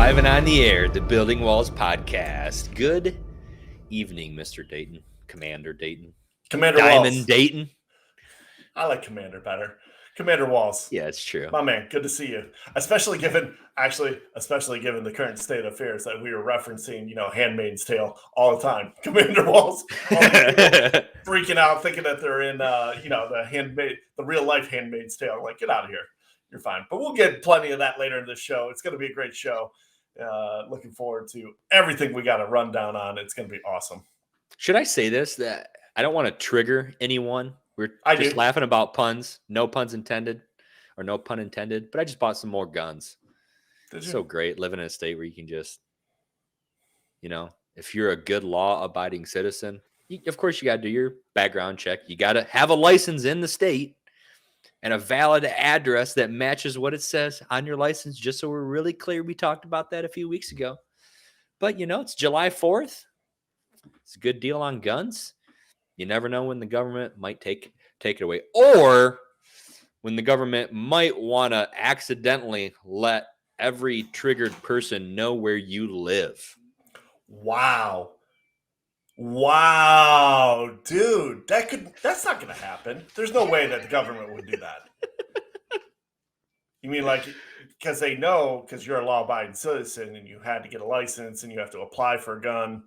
Live and on the air, the Building Walls podcast. Good evening, Mr. Dayton, Commander Dayton, Commander Diamond Whalls. Dayton. I like Commander better. Commander Whalls. Yeah, it's true. My man, good to see you. Especially given the current state of affairs that we were referencing, Handmaid's Tale all the time. Commander Whalls, all these people freaking out, thinking that they're in, the real life Handmaid's Tale. Like, get out of here. You're fine. But we'll get plenty of that later in this show. It's going to be a great show. Looking forward to everything we got a rundown on. It's going to be awesome. Should I say this? That I don't want to trigger anyone. We're just laughing about puns. No puns intended, or no pun intended. But I just bought some more guns. It's so great living in a state where you can just, if you're a good law-abiding citizen, of course you got to do your background check. You got to have a license in the state and a valid address that matches what it says on your license, just so we're really clear. We talked about that a few weeks ago. But, it's July 4th. It's a good deal on guns. You never know when the government might take it away, or when the government might want to accidentally let every triggered person know where you live. Wow, dude, that's not going to happen. There's no way that the government would do that. You mean because they know, because you're a law-abiding citizen and you had to get a license and you have to apply for a gun.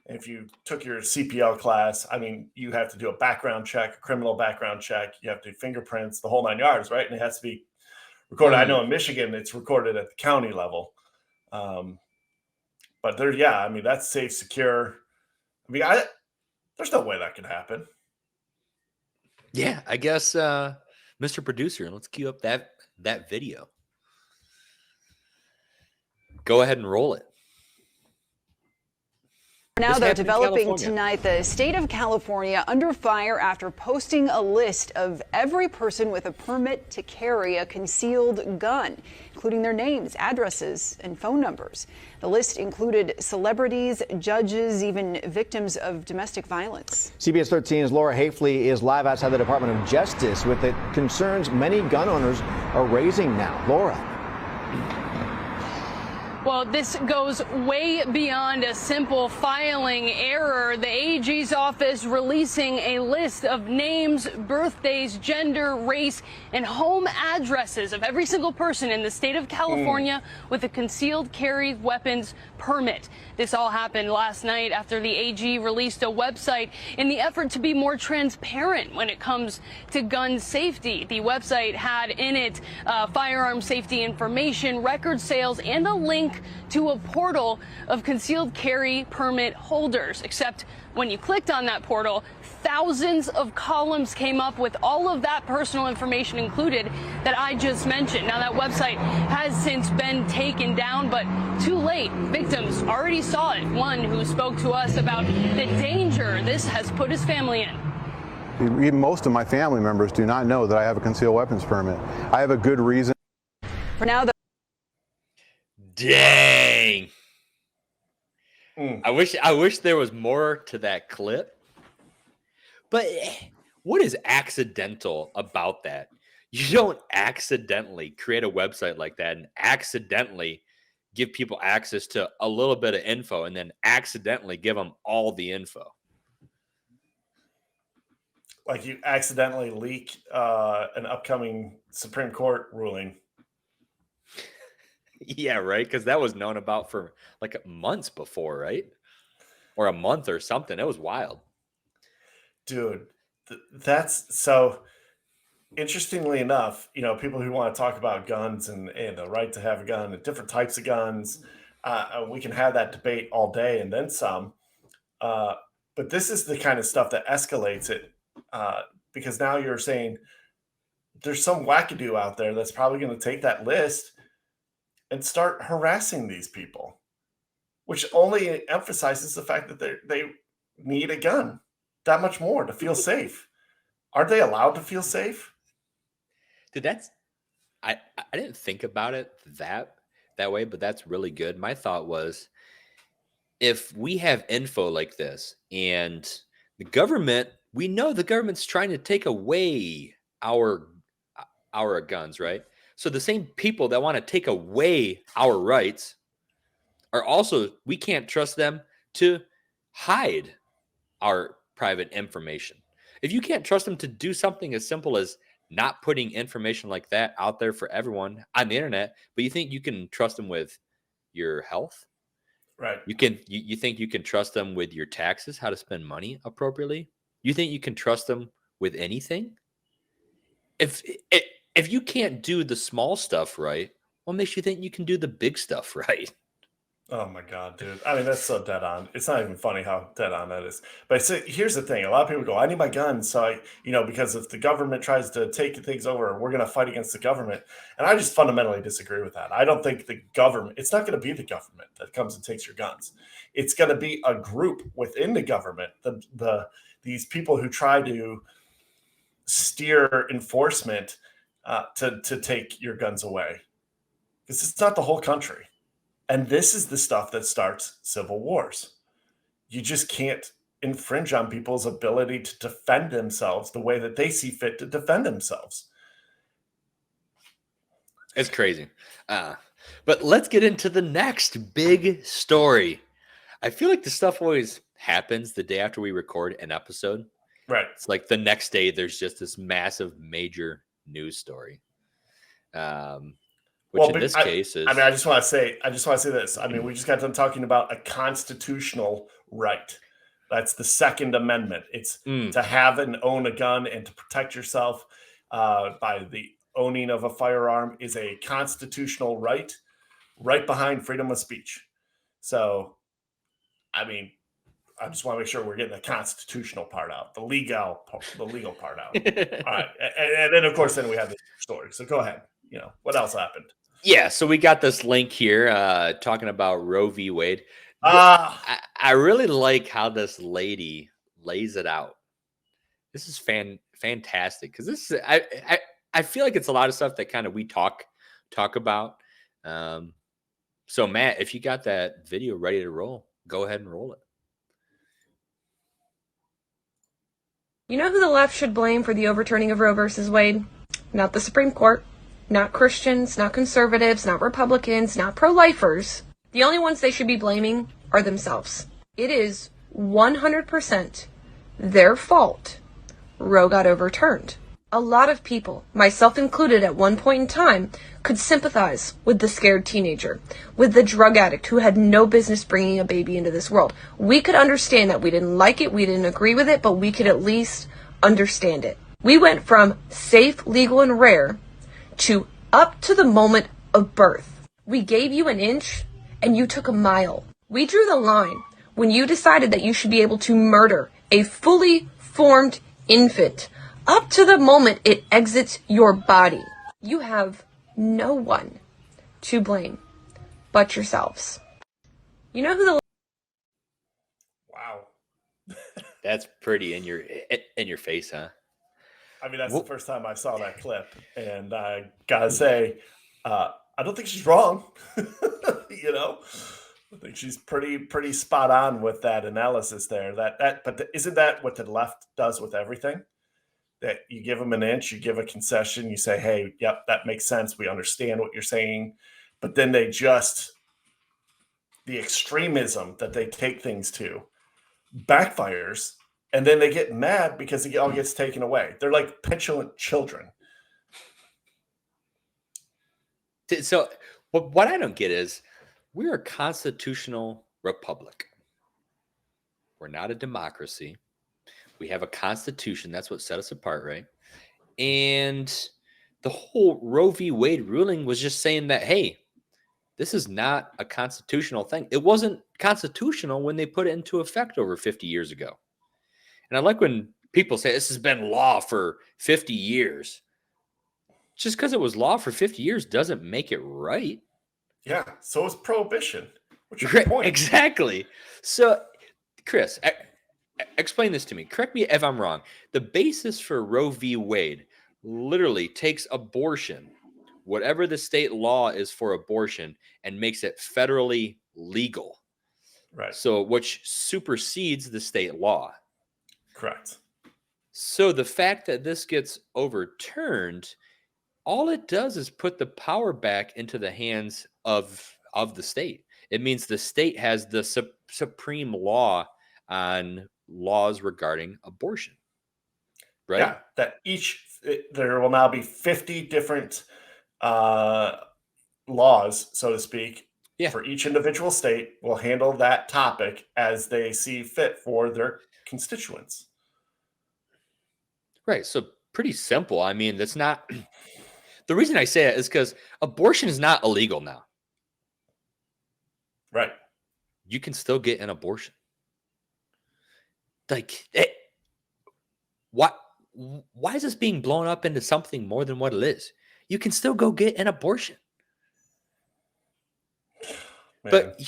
And if you took your CPL class, you have to do a background check, a criminal background check. You have to do fingerprints, the whole 9 yards, right? And it has to be recorded. I know in Michigan, it's recorded at the county level. But that's safe, secure. There's no way that could happen. Yeah, I guess, Mr. Producer, let's cue up that video. Go ahead and roll it. Now they're developing tonight. The state of California under fire after posting a list of every person with a permit to carry a concealed gun, including their names, addresses, and phone numbers. The list included celebrities, judges, even victims of domestic violence. CBS 13's Laura Hafley is live outside the Department of Justice with the concerns many gun owners are raising now. Laura. Well, this goes way beyond a simple filing error. The AG's office releasing a list of names, birthdays, gender, race, and home addresses of every single person in the state of California with a concealed carry weapons permit. This all happened last night after the AG released a website in the effort to be more transparent when it comes to gun safety. The website had in it firearm safety information, record sales, and a link to a portal of concealed carry permit holders. Except when you clicked on that portal, thousands of columns came up with all of that personal information included that I just mentioned. Now, that website has since been taken down, but too late. Victims already saw it. One who spoke to us about the danger this has put his family in. Even most of my family members do not know that I have a concealed weapons permit. I have a good reason. For now, Dang. I wish there was more to that clip. But what is accidental about that? You don't accidentally create a website like that and accidentally give people access to a little bit of info and then accidentally give them all the info. Like you accidentally leak an upcoming Supreme Court ruling. Yeah, right. Because that was known about for like months before, right? Or a month or something. It was wild. Dude, that's so interestingly enough, people who want to talk about guns and the right to have a gun and different types of guns, we can have that debate all day and then some. But this is the kind of stuff that escalates it because now you're saying there's some wackadoo out there that's probably going to take that list and start harassing these people, which only emphasizes the fact that they need a gun that much more to feel safe. Aren't they allowed to feel safe? Dude, I didn't think about it that way, but that's really good. My thought was, if we have info like this and the government, we know the government's trying to take away our guns, right? So the same people that want to take away our rights are also, we can't trust them to hide our private information. If you can't trust them to do something as simple as not putting information like that out there for everyone on the internet, but you think you can trust them with your health? Right. You think you can trust them with your taxes, how to spend money appropriately? You think you can trust them with anything? If you can't do the small stuff right, what makes you think you can do the big stuff right? Oh my God, dude. I mean, that's so dead on. It's not even funny how dead on that is. But here's the thing. A lot of people go, I need my gun. So because if the government tries to take things over, we're going to fight against the government. And I just fundamentally disagree with that. I don't think the government, it's not going to be the government that comes and takes your guns. It's going to be a group within the government, these people who try to steer enforcement to take your guns away. Because it's not the whole country. And this is the stuff that starts civil wars. You just can't infringe on people's ability to defend themselves the way that they see fit to defend themselves. It's crazy. But let's get into the next big story. I feel like this stuff always happens the day after we record an episode. Right. It's like the next day there's just this massive major news story. Which in this case is. I mean, I just want to say this. I mean, we just got done talking about a constitutional right. That's the Second Amendment. It's to have and own a gun and to protect yourself by the owning of a firearm is a constitutional right behind freedom of speech. So, I mean, I just want to make sure we're getting the constitutional part out, the legal part out. All right. And then, of course, then we have the story. So go ahead. What else happened? Yeah, so we got this link here talking about Roe v. Wade. I really like how this lady lays it out. This is fantastic because this is I feel like it's a lot of stuff that kind of we talk about. So Matt, if you got that video ready to roll, go ahead and roll it. You know who the left should blame for the overturning of Roe versus Wade? Not the Supreme Court. Not Christians, not conservatives, not Republicans, not pro-lifers. The only ones they should be blaming are themselves. It is 100% their fault Roe got overturned. A lot of people, myself included at one point in time, could sympathize with the scared teenager, with the drug addict who had no business bringing a baby into this world. We could understand that. We didn't like it, we didn't agree with it, but we could at least understand it. We went from safe, legal, and rare to up to the moment of birth. We gave you an inch and you took a mile. We drew the line when you decided that you should be able to murder a fully formed infant up to the moment it exits your body. You have no one to blame but yourselves. You know who the Wow. That's pretty in your face, huh? I mean, that's the first time I saw that clip, and I gotta say, I don't think she's wrong. I think she's pretty spot on with that analysis there. Isn't that what the left does with everything? That you give them an inch, you give a concession, you say, "Hey, yep, that makes sense. We understand what you're saying," but then the extremism that they take things to backfires. And then they get mad because it all gets taken away. They're like petulant children. So what I don't get is we're a constitutional republic. We're not a democracy. We have a constitution. That's what set us apart, right? And the whole Roe v. Wade ruling was just saying that, hey, this is not a constitutional thing. It wasn't constitutional when they put it into effect over 50 years ago. And I like when people say this has been law for 50 years. Just because it was law for 50 years doesn't make it right. Yeah, so is prohibition. What's your point? Exactly. So, Chris, explain this to me. Correct me if I'm wrong. The basis for Roe v. Wade literally takes abortion, whatever the state law is for abortion, and makes it federally legal. Right. So, which supersedes the state law. Correct. So the fact that this gets overturned, all it does is put the power back into the hands of the state. It means the state has the supreme law on laws regarding abortion. Right? Yeah, that there will now be 50 different laws, so to speak, for each individual state will handle that topic as they see fit for their constituents. Right. So pretty simple. I mean, that's not the reason I say it is because abortion is not illegal now. Right. You can still get an abortion. Like, why is this being blown up into something more than what it is? You can still go get an abortion. Man. But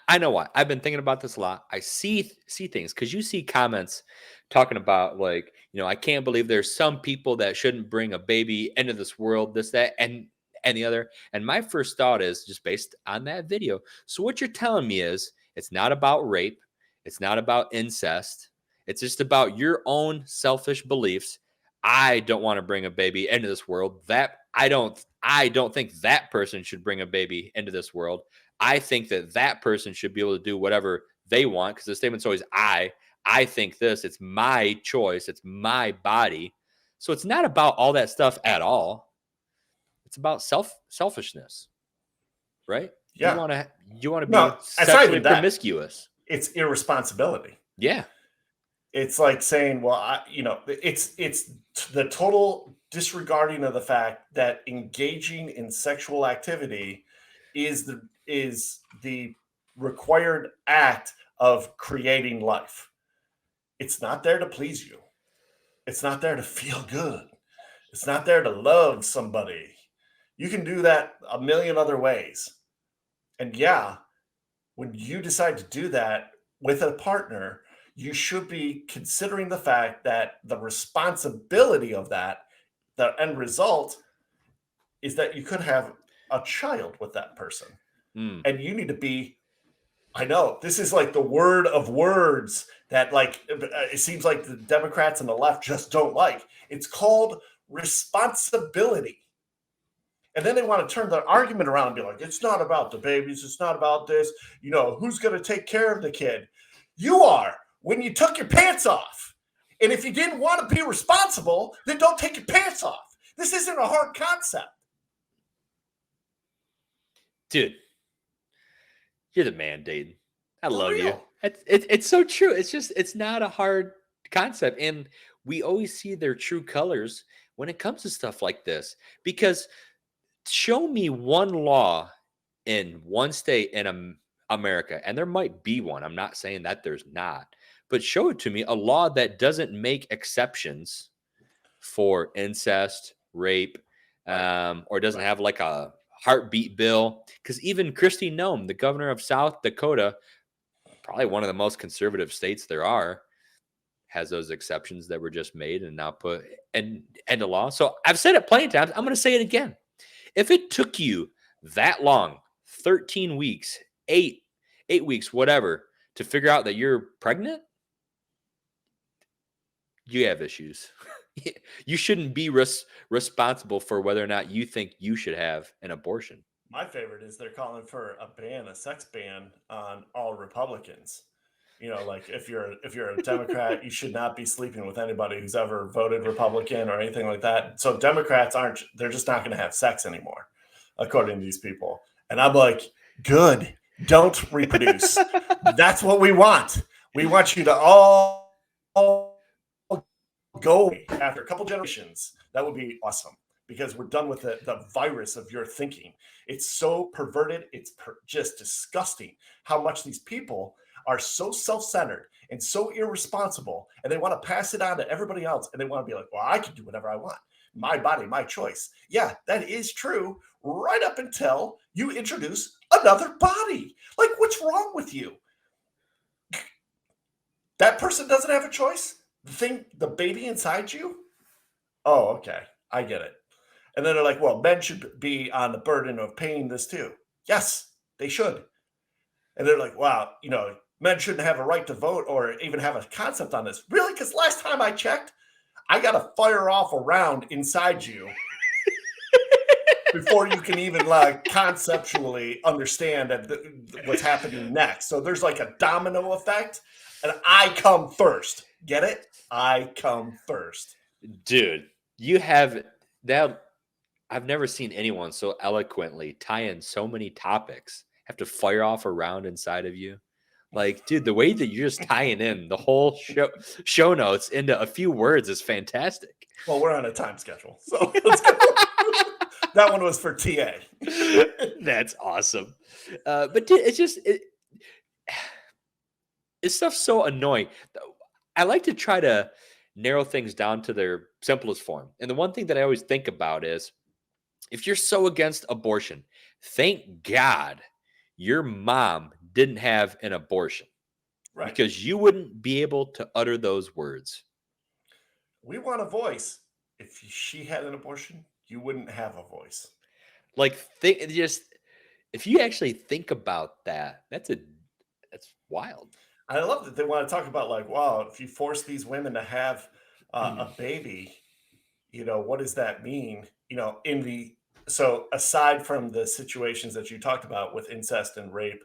I know why. I've been thinking about this a lot. I see things because you see comments talking about like, I can't believe there's some people that shouldn't bring a baby into this world, this, that, and the other. And my first thought is just based on that video. So what you're telling me is it's not about rape. It's not about incest. It's just about your own selfish beliefs. I don't want to bring a baby into this world. That I don't think that person should bring a baby into this world. I think that person should be able to do whatever they want because the statement's always I think this. It's my choice. It's my body. So it's not about all that stuff at all. It's about selfishness, right? Yeah. You want to be sexually promiscuous. It's irresponsibility. Yeah. It's like saying, well, it's the total disregarding of the fact that engaging in sexual activity is the required act of creating life. It's not there to please you. It's not there to feel good. It's not there to love somebody. You can do that a million other ways. And yeah, when you decide to do that with a partner, you should be considering the fact that the responsibility of that, the end result, is that you could have a child with that person. And you need to be, I know, this is like the word of words that like, it seems like the Democrats and the left just don't like. It's called responsibility. And then they want to turn the argument around and be like, it's not about the babies. It's not about this. Who's going to take care of the kid? You are. When you took your pants off. And if you didn't want to be responsible, then don't take your pants off. This isn't a hard concept. Dude, you're the man, Dayton. I love you. It's so true. It's not a hard concept. And we always see their true colors when it comes to stuff like this. Because show me one law in one state in America, and there might be one. I'm not saying that there's not. But show it to me, a law that doesn't make exceptions for incest, rape, or doesn't have like a heartbeat bill. Because even Kristi Noem, the governor of South Dakota, probably one of the most conservative states there are, has those exceptions that were just made and now put into law. So I've said it plenty of times. I'm going to say it again. If it took you that long, 13 weeks, 8 weeks, whatever, to figure out that you're pregnant, you have issues. You shouldn't be responsible for whether or not you think you should have an abortion. My favorite is they're calling for a sex ban on all Republicans. Like if you're a Democrat, you should not be sleeping with anybody who's ever voted Republican or anything like that. So Democrats they're just not going to have sex anymore, according to these people. And I'm like, good, don't reproduce. That's what we want. We want you to all go after a couple generations. That would be awesome because we're done with the virus of your thinking. It's so perverted. It's just disgusting how much these people are so self-centered and so irresponsible, and they want to pass it on to everybody else, and they want to be like, well, I can do whatever I want. My body, my choice. Yeah, that is true right up until you introduce another body. Like, what's wrong with you? That person doesn't have a choice? The baby inside you? Oh, okay. I get it. And then they're like, well, men should be on the burden of paying this too. Yes, they should. And they're like, wow, men shouldn't have a right to vote or even have a concept on this. Really? Because last time I checked, I got to fire off a round inside you before you can even like conceptually understand that what's happening next. So there's like a domino effect, and I come first. Get it? I come first. Dude, you have that. I've never seen anyone so eloquently tie in so many topics, have to fire off a round inside of you. Like, dude, the way that you're just tying in the whole show notes into a few words is fantastic. Well, we're on a time schedule, so let's go. That one was for TA. That's awesome. But dude, it's just it's stuff so annoying. I like to try to narrow things down to their simplest form. And the one thing that I always think about is, if you're so against abortion, thank God your mom didn't have an abortion. Right. Because you wouldn't be able to utter those words. We want a voice. If she had an abortion, you wouldn't have a voice. Like, if you actually think about that, that's wild. I love that they want to talk about, like, wow, if you force these women to have a baby, what does that mean? So aside from the situations that you talked about with incest and rape,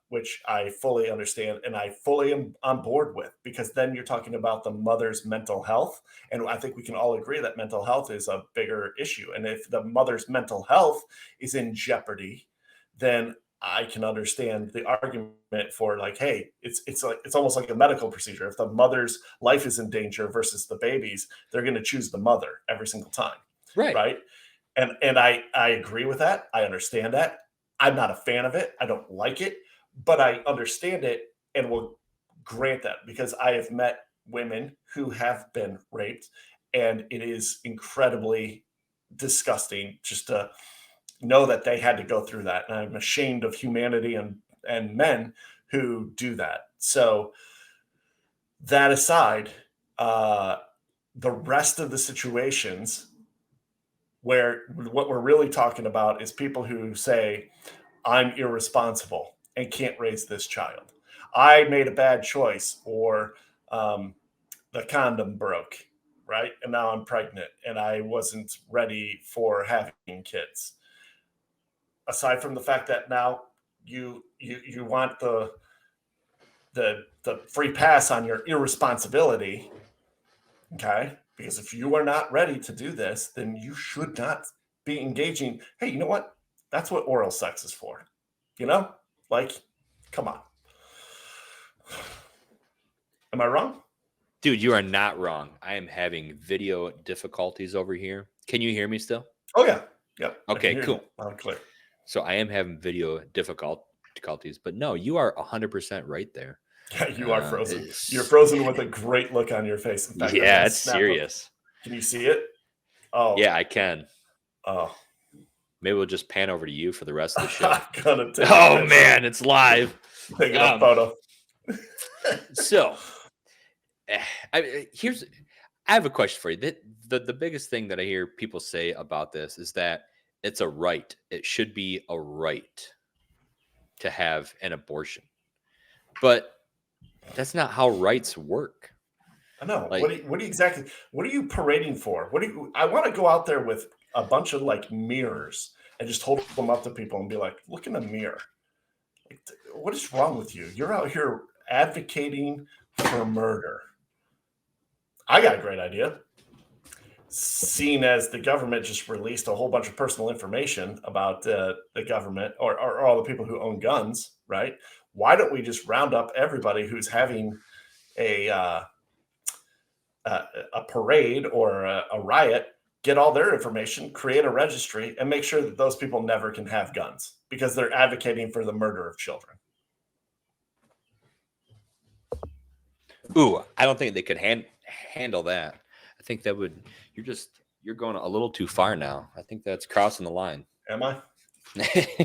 which I fully understand and I fully am on board with, because then you're talking about the mother's mental health. And I think we can all agree that mental health is a bigger issue. And if the mother's mental health is in jeopardy, then I can understand the argument for, like, hey, it's almost like a medical procedure. If the mother's life is in danger versus the baby's, they're going to choose the mother every single time. Right. And I agree with that. I understand that. I'm not a fan of it. I don't like it, but I understand it and will grant that, because I have met women who have been raped, and it is incredibly disgusting just to know that they had to go through that. And I'm ashamed of humanity and men who do that. So that aside, the rest of the situations where what we're really talking about is people who say, I'm irresponsible and can't raise this child. I made a bad choice, or the condom broke, right? And now I'm pregnant and I wasn't ready for having kids. Aside from the fact that now you want the free pass on your irresponsibility, okay? Because if you are not ready to do this, then you should not be engaging. Hey, you know what? That's what oral sex is for. Like, come on. Am I wrong? Dude, you are not wrong. I am having video difficulties over here. Can you hear me still? Oh, yeah. Yep. Okay, cool. Clear. So I am having video difficulties, but no, you are 100% right there. Yeah, you are frozen. You're frozen with a great look on your face. In fact, yeah, it's serious. Can you see it? Oh. Yeah, I can. Oh. Maybe we'll just pan over to you for the rest of the show. Oh, man, it's live. Take a photo. So, I have a question for you. The biggest thing that I hear people say about this is that it's a right. It should be a right to have an abortion. But that's not how rights work. I know. Like, what are you parading for? I want to go out there with a bunch of like mirrors and just hold them up to people and be like, look in the mirror. Like, what is wrong with you? You're out here advocating for murder. I got a great idea. Seeing as the government just released a whole bunch of personal information about the government or all the people who own guns, right? Why don't we just round up everybody who's having a parade or a riot, get all their information, create a registry, and make sure that those people never can have guns because they're advocating for the murder of children. Ooh, I don't think they could handle that. I think that would, you're going a little too far now. I think that's crossing the line. Am I?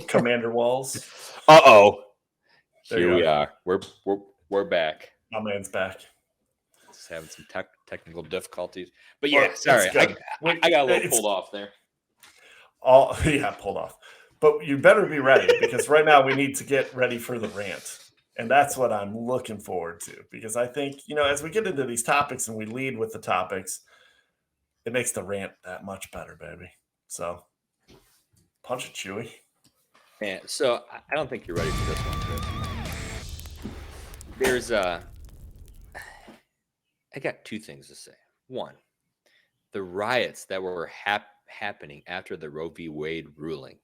Commander Whalls. Uh-oh. Here we are. We're back. My man's back. Just having some technical difficulties. But yeah, sorry. I got a little pulled off there. Pulled off. But you better be ready because right now we need to get ready for the rant. And that's what I'm looking forward to, because I think, as we get into these topics and we lead with the topics, it makes the rant that much better, baby. So Punch it, Chewy. Man, so I don't think you're ready for this one, Chris. There's I got two things to say. One, the riots that were happening after the Roe v. Wade ruling.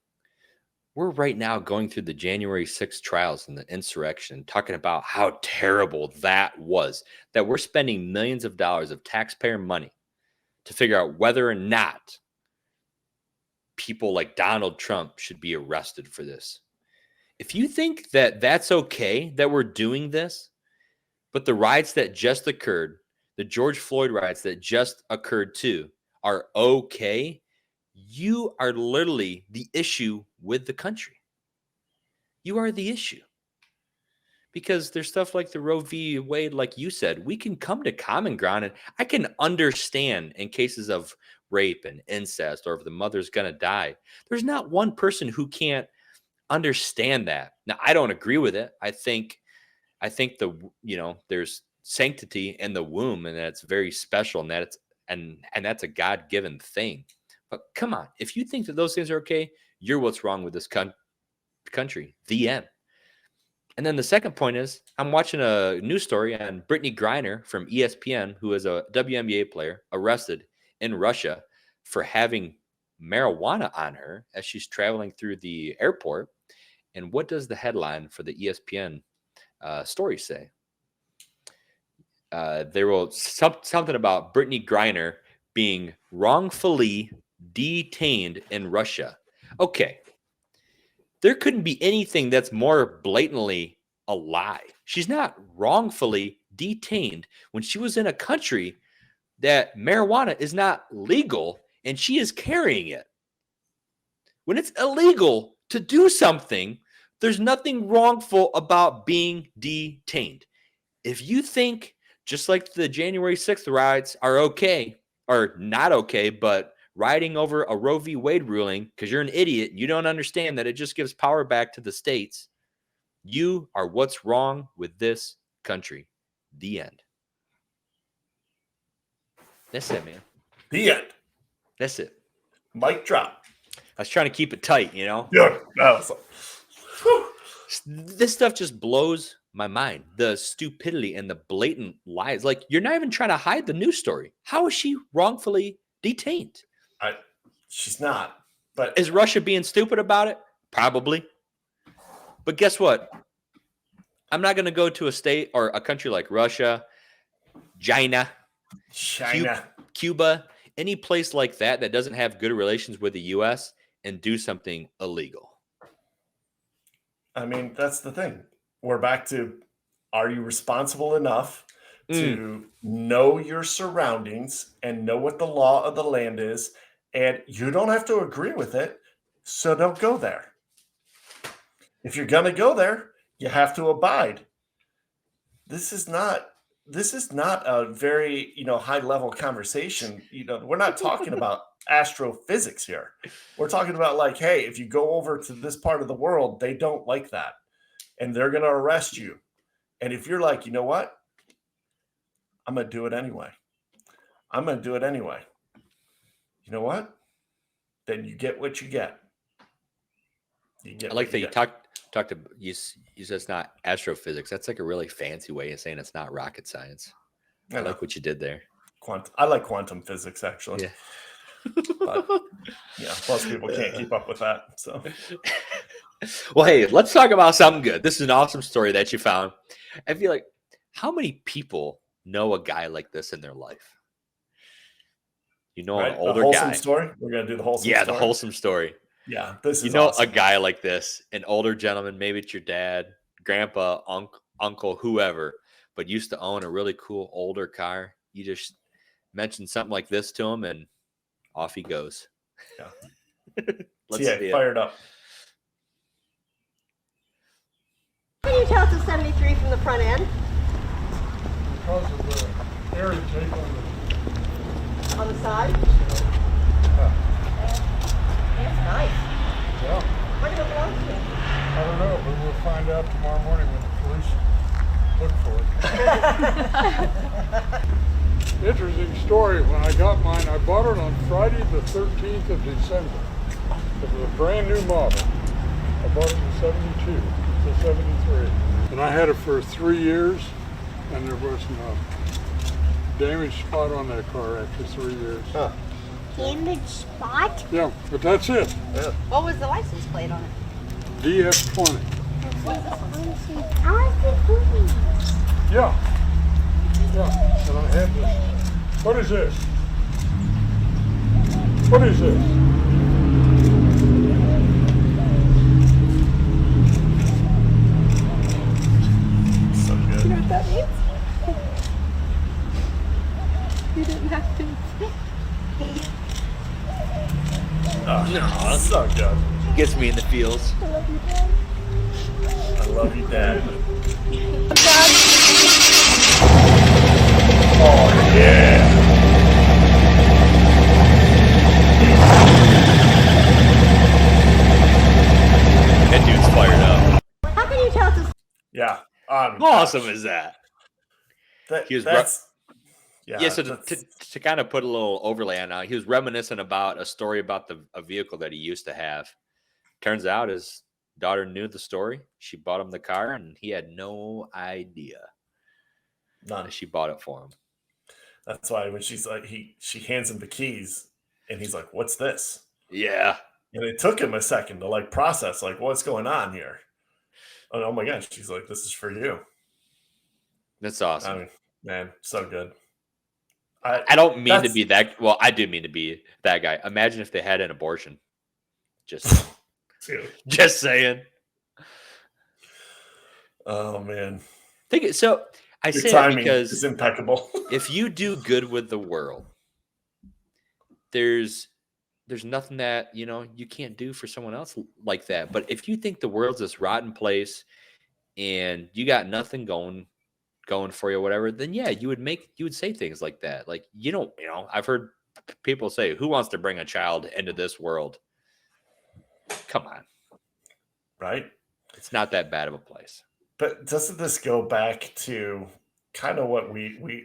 We're right now going through the January 6th trials and the insurrection, talking about how terrible that was, that we're spending millions of dollars of taxpayer money to figure out whether or not people like Donald Trump should be arrested for this. If you think that that's okay, that we're doing this, but the riots that just occurred, the George Floyd riots that just occurred too, are okay, you are literally the issue with the country. You are the issue. Because there's stuff like the Roe v. Wade, like you said, we can come to common ground, and I can understand in cases of rape and incest, or if the mother's going to die, there's not one person who can't understand that. Now, I don't agree with it. I think there's sanctity in the womb, and that's very special, and that's and that's a God-given thing. But come on, if you think that those things are okay, you're what's wrong with this country. The end. And then the second point is, I'm watching a news story on Brittany Griner from ESPN, who is a WNBA player, arrested in Russia for having marijuana on her as she's traveling through the airport. And what does the headline for the ESPN story say? There was something about Brittany Griner being wrongfully detained in Russia. Okay. There couldn't be anything that's more blatantly a lie. She's not wrongfully detained when she was in a country that marijuana is not legal and she is carrying it. When it's illegal to do something, there's nothing wrongful about being detained. If you think just like the January 6th riots are okay or not okay, but riding over a Roe v. Wade ruling because you're an idiot, you don't understand that it just gives power back to the states, you are what's wrong with this country. The end. That's it, man. The end. That's it. Mic drop. I was trying to keep it tight, you know? Yeah. This stuff just blows my mind. The stupidity and the blatant lies. Like, you're not even trying to hide the news story. How is she wrongfully detained? She's not. But is Russia being stupid about it? Probably. But guess what? I'm not going to go to a state or a country like Russia, China, Cuba, any place like that doesn't have good relations with the U.S. and do something illegal. I mean, that's the thing. We're back to, are you responsible enough to know your surroundings and know what the law of the land is? And you don't have to agree with it, so don't go there. If you're going to go there, you have to abide. This is not a very, high level conversation. We're not talking about astrophysics here. We're talking about like, hey, if you go over to this part of the world, they don't like that, and they're going to arrest you. And if you're like, you know what? I'm going to do it anyway. You know what? Then you get what you get. I like that you talked to you said it's not astrophysics. That's like a really fancy way of saying it's not rocket science. I like what you did there. I like quantum physics, actually. Yeah. But, most people can't keep up with that. So, well, hey, let's talk about something good. This is an awesome story that you found. I feel like, how many people know a guy like this in their life? An older guy. Story. We're gonna do the wholesome. Yeah, story. the wholesome story. Yeah, this is awesome. A guy like this, an older gentleman, maybe it's your dad, grandpa, uncle, whoever, but used to own a really cool older car. You just mention something like this to him, and off he goes. Yeah. Let's see it. Fired up. Can you tell it's a 73 from the front end? Because of the air intake on the side? Yeah. That's nice. Yeah. What do it belong to? I don't know, but we'll find out tomorrow morning when the police look for it. Interesting story. When I got mine, I bought it on Friday the 13th of December. It was a brand new model. I bought it in 72 to 73. And I had it for 3 years, and there wasn't a damage spot on that car after 3 years. Huh. Damage spot? Yeah, but that's it. Yeah. What was the license plate on it? DF20. How is this moving? Yeah. Yeah. And I had this. What is this? What is this? So good. You know what that means? You didn't have to. Oh, so good. Gets me in the feels. I love you, Dad. Dad. Oh, yeah. That dude's fired up. How can you tell it's Yeah. How awesome is that? He was That's Yeah, so to kind of put a little overlay on, he was reminiscent about a story about a vehicle that he used to have. Turns out his daughter knew the story. She bought him the car, and he had no idea none. that she bought it for him. That's why when she's like, she hands him the keys, and he's like, "What's this?" Yeah. And it took him a second to like process, like, what's going on here. And, oh my gosh, she's like, "This is for you." That's awesome. I mean, man, so good. I don't mean to be that. Well, I do mean to be that guy. Imagine if they had an abortion. Just saying. Oh man. Think it. So I Your say that timing because is impeccable. if you do good with the world, there's nothing that you can't do for someone else like that. But if you think the world's this rotten place and you got nothing going for you or whatever, then yeah, you would say things like that. Like, I've heard people say, who wants to bring a child into this world? Come on. Right? It's not that bad of a place. But doesn't this go back to kind of what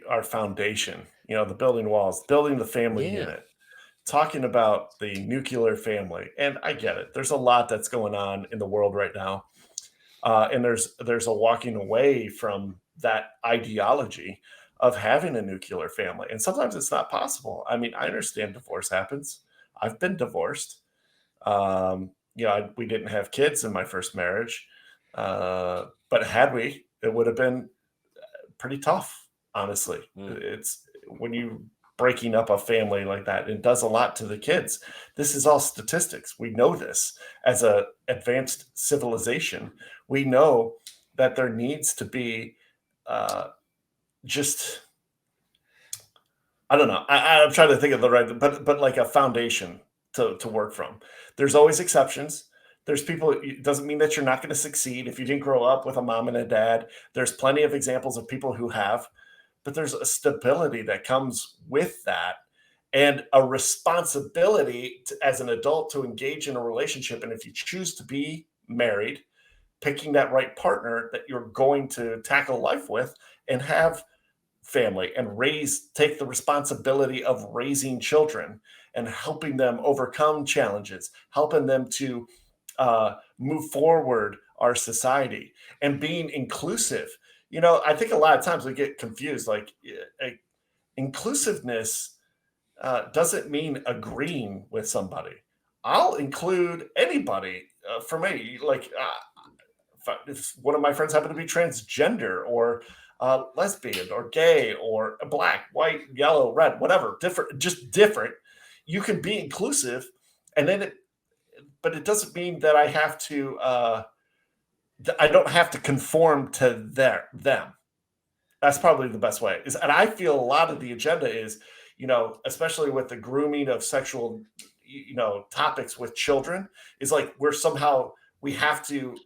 our foundation, the building walls, building the family unit, talking about the nuclear family? And I get it. There's a lot that's going on in the world right now. And there's a walking away from that ideology of having a nuclear family. And sometimes it's not possible. I mean, I understand divorce happens. I've been divorced. We didn't have kids in my first marriage. But had we, it would have been pretty tough, honestly. It's when you breaking up a family like that, it does a lot to the kids. This is all statistics. We know this as a advanced civilization. We know that there needs to be I don't know. I'm trying to think of the right, but like a foundation to work from. There's always exceptions. There's people, it doesn't mean that you're not going to succeed if you didn't grow up with a mom and a dad. There's plenty of examples of people who have, but there's a stability that comes with that and a responsibility as an adult to engage in a relationship. And if you choose to be married, picking that right partner that you're going to tackle life with and have family and take the responsibility of raising children and helping them overcome challenges, helping them to move forward our society and being inclusive. I think a lot of times we get confused, like inclusive-ness doesn't mean agreeing with somebody. I'll include anybody. For me, like if one of my friends happen to be transgender or lesbian or gay or black, white, yellow, red, whatever, different, you can be inclusive. And then but it doesn't mean that I have to, I don't have to conform to them. That's probably the best way. And I feel a lot of the agenda is, especially with the grooming of sexual, topics with children, is like we have to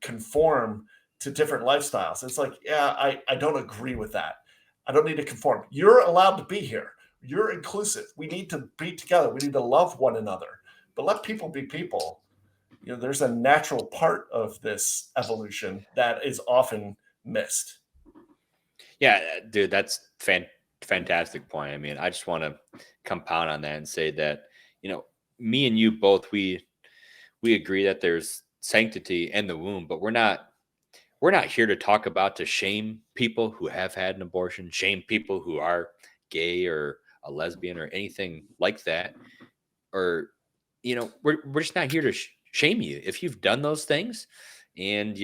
conform to different lifestyles. It's like, I don't agree with that. I don't need to conform. You're allowed to be here. You're inclusive. We need to be together. We need to love one another. But let people be people. There's a natural part of this evolution that is often missed. Yeah, dude, that's fantastic point. I mean, I just want to compound on that and say that, me and you both, we we agree that there's sanctity in the womb, but we're not here to talk about to shame people who have had an abortion, shame people who are gay or a lesbian or anything like that. Or, we're just not here to shame you if you've done those things, and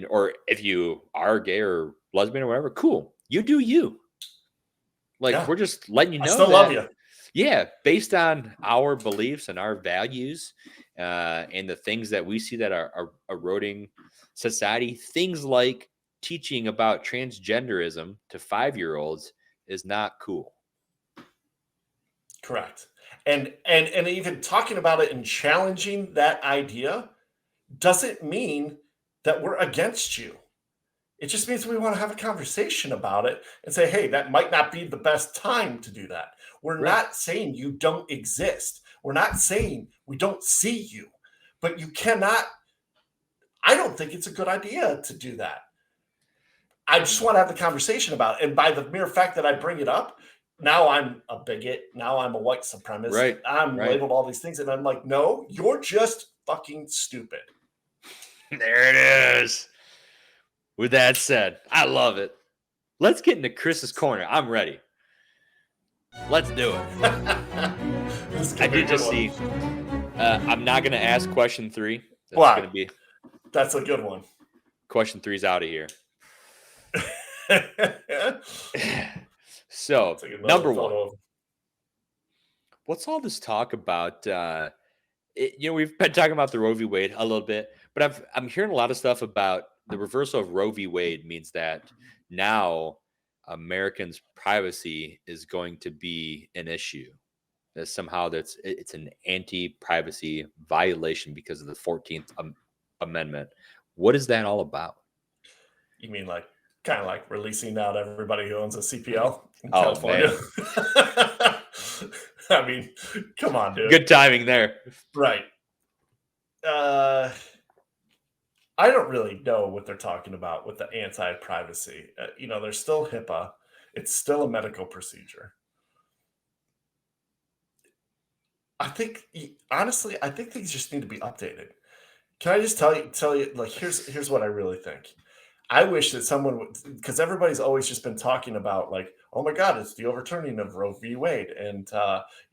or if you are gay or lesbian or whatever, cool, you do you. Like, Yeah. we're just letting you know I still love you. Yeah, based on our beliefs and our values, and the things that we see that are eroding society, things like teaching about transgenderism to 5-year-olds is not cool. Correct. And even talking about it and challenging that idea doesn't mean that we're against you. It just means we want to have a conversation about it and say, hey, that might not be the best time to do that. We're not saying you don't exist. We're not saying we don't see you, but you cannot. I don't think it's a good idea to do that. I just want to have the conversation about it. And by the mere fact that I bring it up, now I'm a bigot. Now I'm a white supremacist. Right. I'm labeled all these things. And I'm like, no, you're just fucking stupid. There it is. With that said, I love it. Let's get into Chris's corner. I'm ready. Let's do it. I did just see. I'm not going to ask question 3. That's a good one. Question 3's out of here. So, number 1. What's all this talk about? We've been talking about the Roe v. Wade a little bit, but I'm hearing a lot of stuff about the reversal of Roe v. Wade means that now Americans' privacy is going to be an issue. That somehow it's an anti-privacy violation because of the 14th Amendment. What is that all about? You mean kind of like releasing out everybody who owns a CPL in California? I mean, come on, dude. Good timing there. Right. I don't really know what they're talking about with the anti-privacy. There's still HIPAA. It's still a medical procedure. Honestly, I think things just need to be updated. Can I just tell you, like, here's what I really think. I wish that someone would, because everybody's always just been talking about, like, oh my God, it's the overturning of Roe v. Wade, and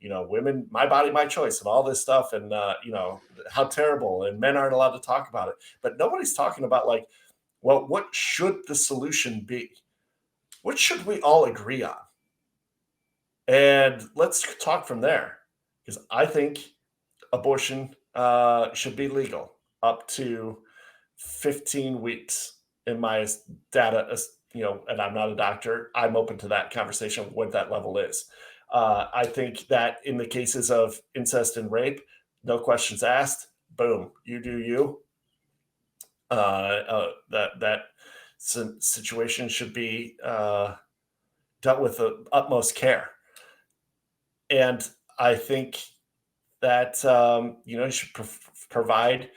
women, my body, my choice, and all this stuff, and how terrible, and men aren't allowed to talk about it. But nobody's talking about, like, well, what should the solution be? What should we all agree on? And let's talk from there, because I think abortion should be legal up to 15 weeks. In my data, and I'm not a doctor, I'm open to that conversation, what that level is. I think that in the cases of incest and rape, no questions asked, boom, you do you. That situation should be dealt with the utmost care. And I think that, you should provide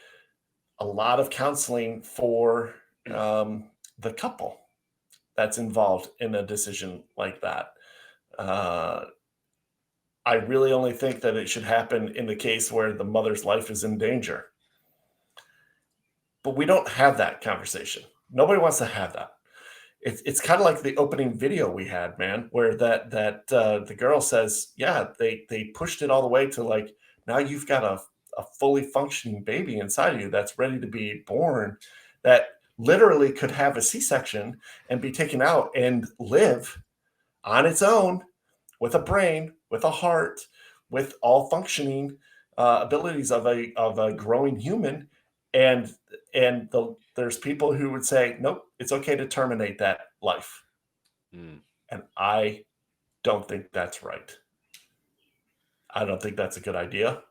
a lot of counseling for the couple that's involved in a decision like that. I really only think that it should happen in the case where the mother's life is in danger. But we don't have that conversation. Nobody wants to have that. It's kind of like the opening video we had, man, where that the girl says, yeah, they pushed it all the way to, like, now you've got a fully functioning baby inside of you that's ready to be born, that literally could have a C-section and be taken out and live on its own with a brain, with a heart, with all functioning abilities of a growing human. And there's people who would say, nope, it's okay to terminate that life. And I don't think that's right. I don't think that's a good idea.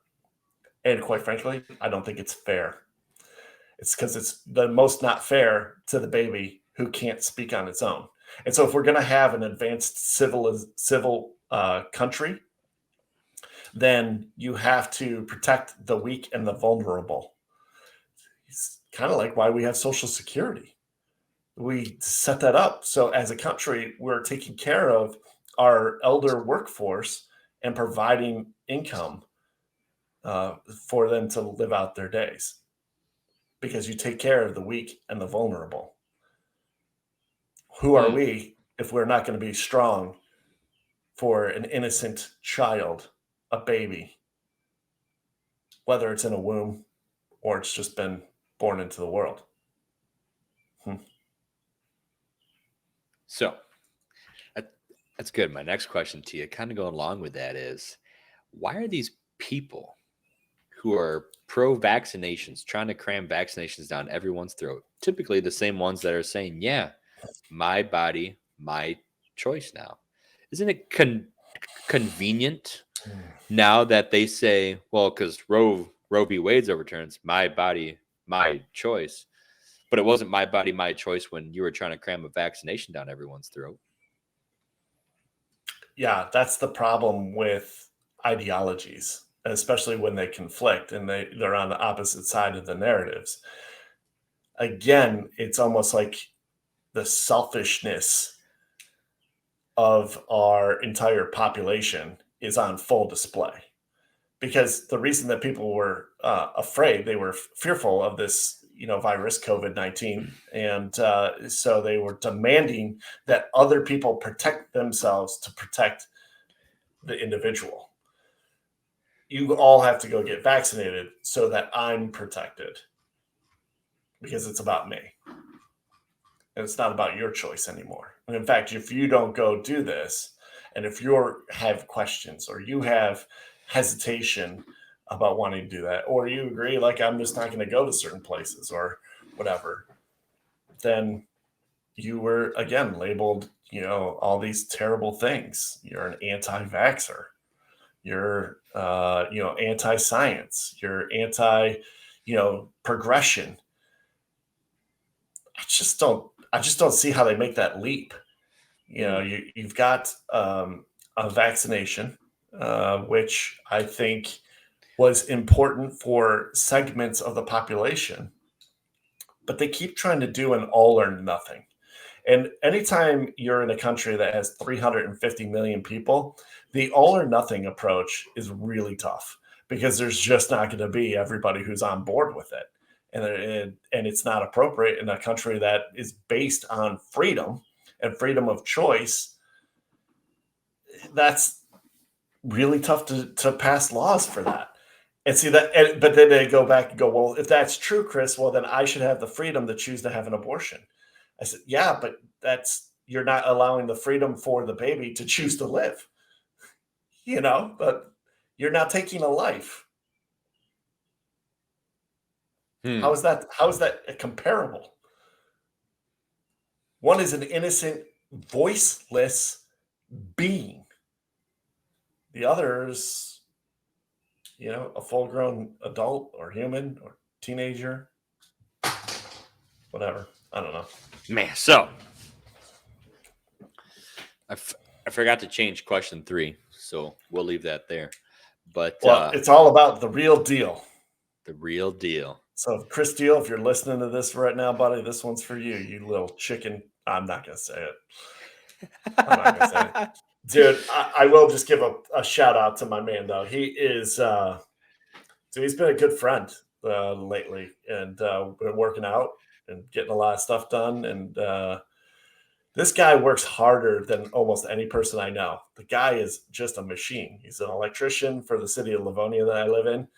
And quite frankly, I don't think it's fair. It's because it's the most not fair to the baby who can't speak on its own. And so if we're going to have an advanced civil country, then you have to protect the weak and the vulnerable. It's kind of like why we have Social Security. We set that up so as a country, we're taking care of our elder workforce and providing income for them to live out their days, because you take care of the weak and the vulnerable. Who are we if we're not going to be strong for an innocent child, a baby, whether it's in a womb or it's just been born into the world? So that's good. My next question to you, kind of going along with that, is why are these people who are pro-vaccinations trying to cram vaccinations down everyone's throat, typically the same ones that are saying, yeah, my body, my choice now? Isn't it convenient now that they say, well, because Roe v. Wade's overturns, my body, my choice, but it wasn't my body, my choice when you were trying to cram a vaccination down everyone's throat? Yeah, that's the problem with ideologies, especially when they conflict and they're on the opposite side of the narratives. Again, it's almost like the selfishness of our entire population is on full display, because the reason that people were afraid, they were fearful of this virus, COVID-19. And so they were demanding that other people protect themselves to protect the individual. You all have to go get vaccinated so that I'm protected, because it's about me. And it's not about your choice anymore. And in fact, if you don't go do this, and if you have questions or you have hesitation about wanting to do that, or you agree, like, I'm just not going to go to certain places or whatever, then you were, again, labeled, all these terrible things. You're an anti-vaxxer. You're, anti-science. You're anti, progression. I just don't see how they make that leap. You've got a vaccination, which I think was important for segments of the population, but they keep trying to do an all or nothing. And anytime you're in a country that has 350 million people, the all or nothing approach is really tough, because there's just not going to be everybody who's on board with it. And it's not appropriate in a country that is based on freedom and freedom of choice. That's really tough to pass laws for that. And see that, but then they go back and go, well, if that's true, Chris, well, then I should have the freedom to choose to have an abortion. I said, yeah, but you're not allowing the freedom for the baby to choose to live, but you're not taking a life. How is that comparable? One is an innocent, voiceless being. The other is, a full-grown adult or human or teenager, whatever. I don't know. Man, so I forgot to change question 3, so we'll leave that there. But it's all about the real deal. The real deal. So, Chris Deal, if you're listening to this right now, buddy, this one's for you, you little chicken. I'm not going to say it. I'm not going to say it. Dude, I will just give a shout out to my man, though. He is, so he's been a good friend lately, and been working out and getting a lot of stuff done. And this guy works harder than almost any person I know. The guy is just a machine. He's an electrician for the city of Livonia that I live in.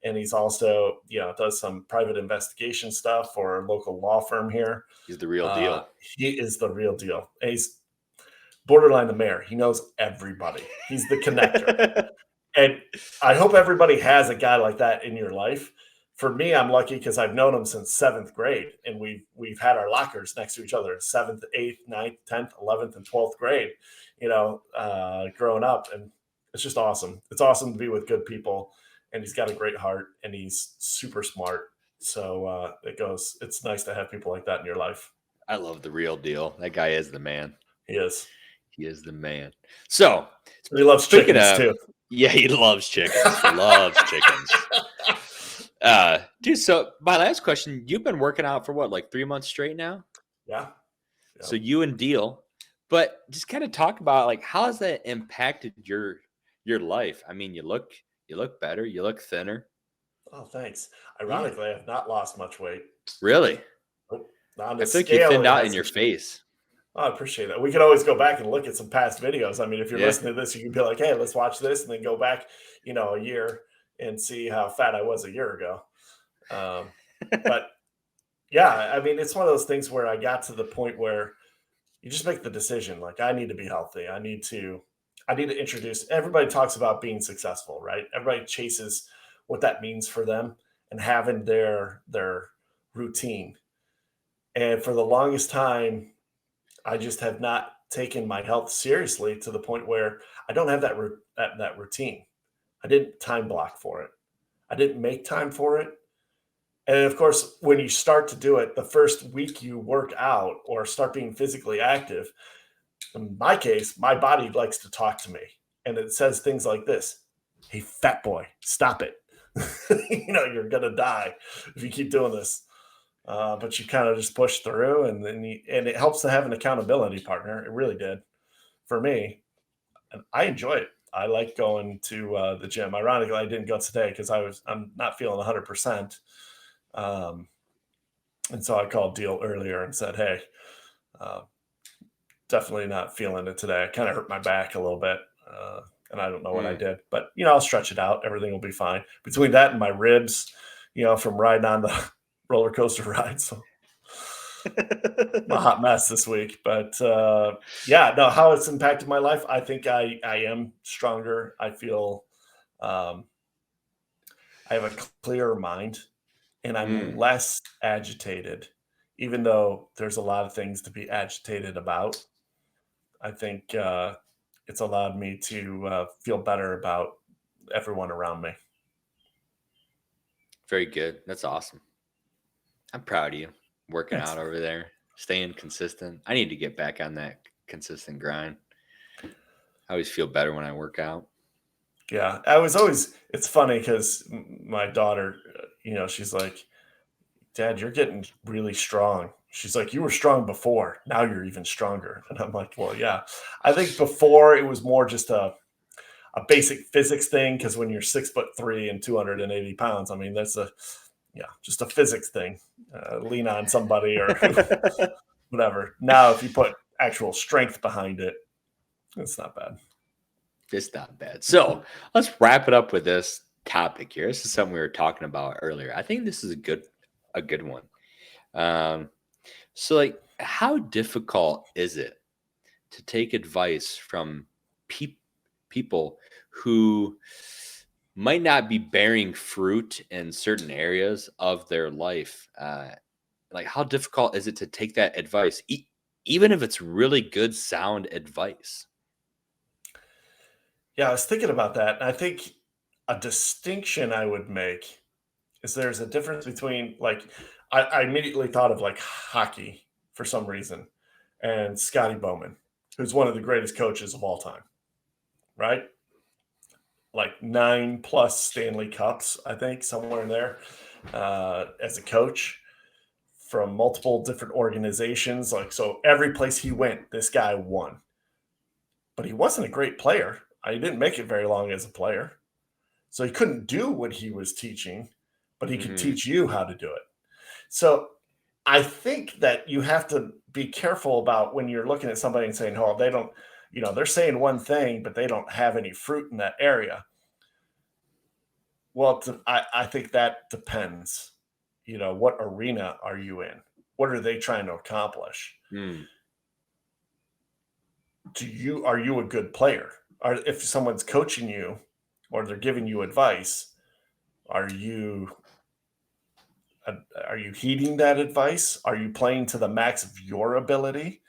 And he's also, does some private investigation stuff for a local law firm here. He's the real deal. He is the real deal. And he's borderline the mayor. He knows everybody. He's the connector. And I hope everybody has a guy like that in your life. For me, I'm lucky because I've known him since 7th grade, and we've had our lockers next to each other, 7th, 8th, 9th, 10th, 11th, and 12th grade, growing up. And it's just awesome. It's awesome to be with good people. And he's got a great heart, and he's super smart. So it's nice to have people like that in your life. I love the real deal. That guy is the man. He is. He is the man. So he loves chickens too. Yeah, he loves chickens. Loves chickens. Dude, so my last question, you've been working out for what, like 3 months straight now? Yeah. So you and Deal, but just kind of talk about, like, how has that impacted your life? I mean, you look You look better. You look thinner. Oh, thanks. Ironically, I have not lost much weight. Really? On I the feel like you scale, thinned it out in hasn't your changed. face. Oh, I appreciate that. We could always go back and look at some past videos. I mean, if you're Yeah. listening to this, you can be like, hey, let's watch this, and then go back, a year and see how fat I was a year ago. But yeah, I mean, it's one of those things where I got to the point where you just make the decision. Like, I need to be healthy. I need to introduce. Everybody talks about being successful, right? Everybody chases what that means for them and having their routine. And for the longest time, I just have not taken my health seriously to the point where I don't have that routine. I didn't time block for it. I didn't make time for it. And of course, when you start to do it, the first week you work out or start being physically active, in my case, my body likes to talk to me. And it says things like this: hey, fat boy, stop it. You're going to die if you keep doing this. But you kind of just push through, and then and it helps to have an accountability partner. It really did for me. And I enjoy it. I like going to the gym. Ironically, I didn't go today because I'm not feeling 100%. And so I called Deal earlier and said, hey, definitely not feeling it today. I kind of hurt my back a little bit. And I don't know what I did, but I'll stretch it out. Everything will be fine. Between that and my ribs, from riding on the roller coaster ride. So I'm a hot mess this week, but how it's impacted my life. I think I am stronger. I feel, I have a clearer mind, and I'm less agitated, even though there's a lot of things to be agitated about. I think it's allowed me to feel better about everyone around me. Very good. That's awesome. I'm proud of you working Thanks. out over there, staying consistent. I need to get back on that consistent grind. I always feel better when I work out. Yeah, it's funny because my daughter, she's like, Dad, you're getting really strong. She's like, you were strong before. Now you're even stronger. And I'm like, well, yeah. I think before it was more just a basic physics thing, because when you're 6'3" and 280 pounds, I mean, that's just a physics thing. Lean on somebody or whatever. Now, if you put actual strength behind it, it's not bad. It's not bad. So let's wrap it up with this topic here. This is something we were talking about earlier. I think this is a good one. So, like, how difficult is it to take advice from people who might not be bearing fruit in certain areas of their life? Like, how difficult is it to take that advice, even if it's really good, sound advice? Yeah, I was thinking about that. And I think a distinction I would make is there's a difference between, like, I immediately thought of like hockey for some reason, and Scotty Bowman, who's one of the greatest coaches of all time, right? Like 9+ Stanley Cups, I think, somewhere in there, as a coach from multiple different organizations. Like, so every place he went, this guy won. But he wasn't a great player. He didn't make it very long as a player. So he couldn't do what he was teaching, but he could teach you how to do it. So I think that you have to be careful about when you're looking at somebody and saying, oh, they don't, they're saying one thing, but they don't have any fruit in that area. Well, I think that depends. What arena are you in? What are they trying to accomplish? Are you a good player? Or if someone's coaching you or they're giving you advice, are you heeding that advice? Are you playing to the max of your ability?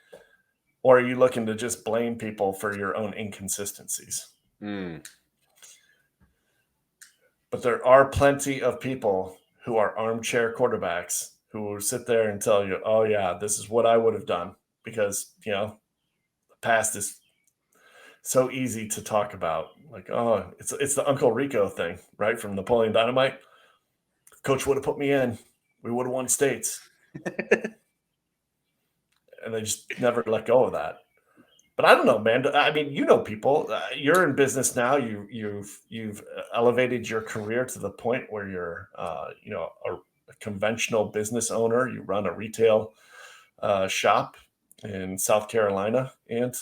Or are you looking to just blame people for your own inconsistencies? But there are plenty of people who are armchair quarterbacks who will sit there and tell you, oh yeah, this is what I would have done, because, the past is so easy to talk about. Like, oh, it's the Uncle Rico thing, right? From Napoleon Dynamite. If Coach would have put me in, we would have won states. And they just never let go of that. But I don't know, man. I mean, you know, people. You're in business now. You've elevated your career to the point where you're, a conventional business owner. You run a retail shop in South Carolina, and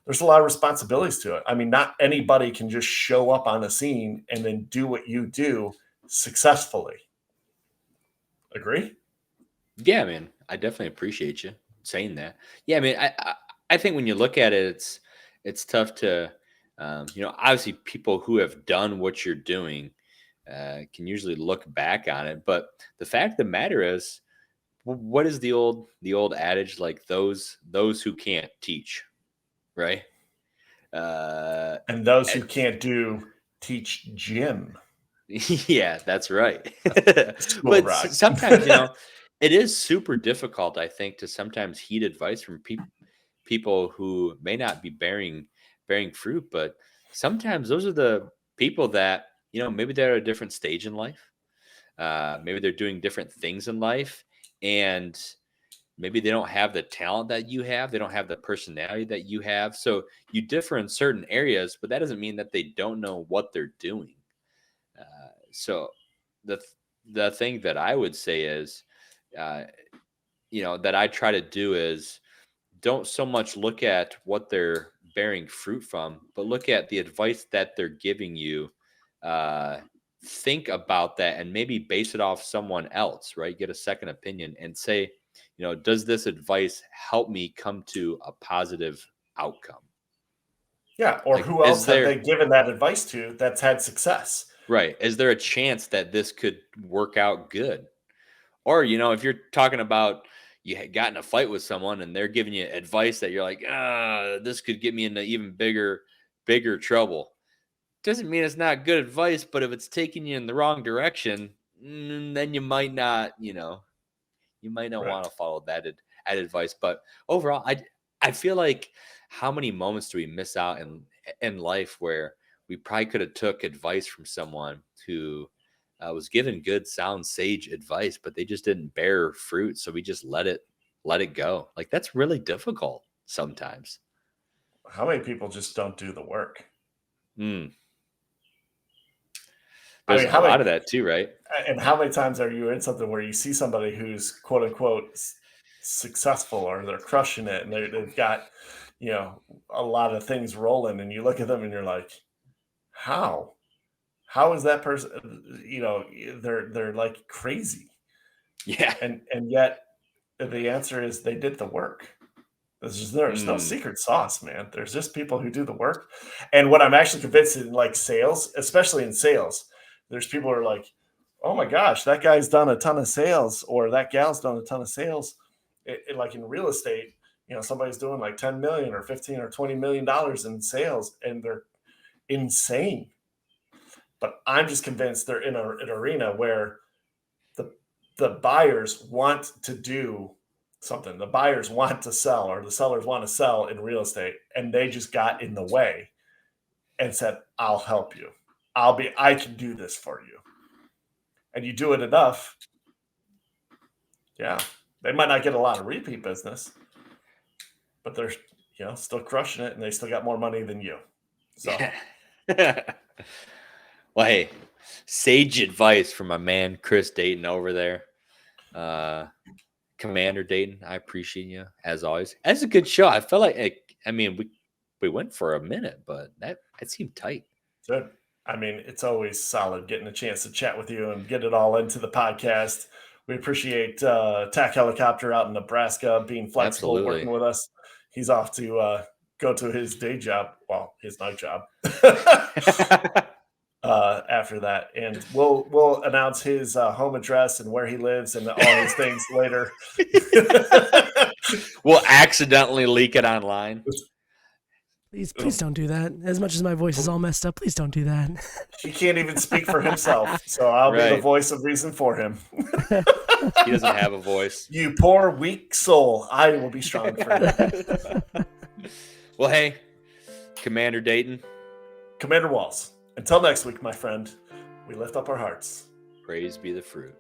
there's a lot of responsibilities to it. I mean, not anybody can just show up on a scene and then do what you do successfully. Agree? Yeah, man. I definitely appreciate you saying that. Yeah, I mean, I think when you look at it, it's tough to, obviously people who have done what you're doing can usually look back on it. But the fact of the matter is, what is the old adage, like those who can't teach, right? And those who can't do teach gym. Yeah, that's right. But sometimes, it is super difficult, I think, to sometimes heed advice from people who may not be bearing fruit, but sometimes those are the people that, maybe they're at a different stage in life. Maybe they're doing different things in life, and maybe they don't have the talent that you have. They don't have the personality that you have. So you differ in certain areas, but that doesn't mean that they don't know what they're doing. So the thing that I would say is, that I try to do is don't so much look at what they're bearing fruit from, but look at the advice that they're giving you. Think about that and maybe base it off someone else, right? Get a second opinion and say, does this advice help me come to a positive outcome? Yeah. Or like, who else have they given that advice to that's had success? Right. Is there a chance that this could work out good? Or, if you're talking about you had gotten a fight with someone and they're giving you advice that you're like, this could get me into even bigger trouble. Doesn't mean it's not good advice, but if it's taking you in the wrong direction, then you might not, want to follow that advice. But overall, I feel like how many moments do we miss out in life where we probably could have took advice from someone who was given good, sound, sage advice, but they just didn't bear fruit. So we just let it go. Like, that's really difficult sometimes. How many people just don't do the work? There's a lot of that too, right? And how many times are you in something where you see somebody who's quote unquote successful, or they're crushing it, and they've got, a lot of things rolling, and you look at them and you're like, how is that person, they're like crazy. Yeah. And yet the answer is they did the work. There's no secret sauce, man. There's just people who do the work. And what I'm actually convinced in, like, sales, especially in sales, there's people who are like, oh my gosh, that guy's done a ton of sales, or that gal's done a ton of sales. Like in real estate, somebody's doing like 10 million or 15 or $20 million in sales, and they're insane. But I'm just convinced they're in an arena where the buyers want to do something. The buyers want to sell, or the sellers want to sell in real estate, and they just got in the way and said, I'll help you. I can do this for you. And you do it enough. Yeah. They might not get a lot of repeat business, but they're, still crushing it, and they still got more money than you. So, well, hey, sage advice from my man, Chris Dayton over there. Commander Dayton, I appreciate you as always. That's a good show. I felt like, we went for a minute, but that seemed tight. Good. It's always solid getting a chance to chat with you and get it all into the podcast. We appreciate TAC Helicopter out in Nebraska being flexible, working with us. He's off to go to his day job, well, his night job. After that, and we'll announce his home address and where he lives and all his things later. We'll accidentally leak it online. Please don't do that. As much as my voice is all messed up, please don't do that. He can't even speak for himself, so I'll be the voice of reason for him. He doesn't have a voice. You poor weak soul. I will be strong for you. Well, hey, Commander Dayton. Commander Whalls. Until next week, my friend, we lift up our hearts. Praise be the fruit.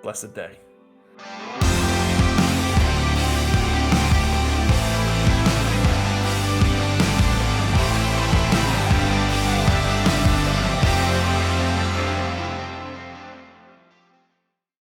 Blessed day.